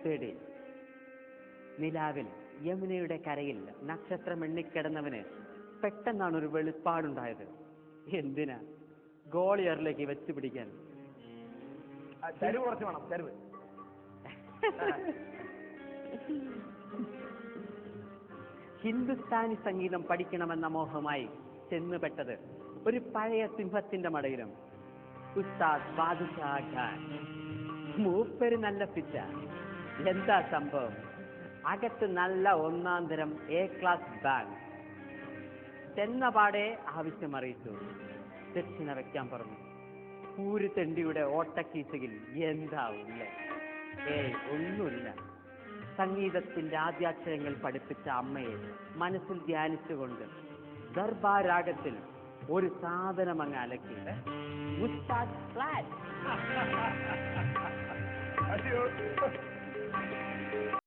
Birthday. നിലാവിൽ യമുനയുടെ കരയിൽ നക്ഷത്രം എണ്ണിക്കിടന്നവന് പെട്ടെന്നാണ് ഒരു വെളിപ്പാടുണ്ടായത്. എന്തിനാ? ഗോളിയറിലേക്ക് വെച്ച് പിടിക്കാൻ. ചരിവ് കുറച്ച് വേണം, ചരിവ്. ഹിന്ദുസ്ഥാനി സംഗീതം പഠിക്കണമെന്ന മോഹമായി ചെന്നുപെട്ടത് ഒരു പഴയ സിംഹത്തിന്റെ മടയിലും. ഉസ്താദ് ബാദുഷാ ഖാൻ. മൂപ്പര് നല്ല പിച്ച. എന്താ സംഭവം? അകത്ത് നല്ല ഒന്നാം തരം എ ക്ലാസ് ബാങ്ക്. ചെന്നപാടെ ആവശ്യം അറിയിച്ചു. ദക്ഷിണ വെക്കാൻ പറഞ്ഞു. പൂരുതെണ്ടിയുടെ ഓട്ടക്കീസയിൽ എന്താവില്ലേ? ഒന്നുമില്ല. സംഗീതത്തിന്റെ ആദ്യാക്ഷരങ്ങൾ പഠിപ്പിച്ച അമ്മയെ മനസ്സിൽ ധ്യാനിച്ചുകൊണ്ട് ദർബാരാഗത്തിൽ ഒരു സാധനം അങ്ങ് അലക്കി. അയ്യോ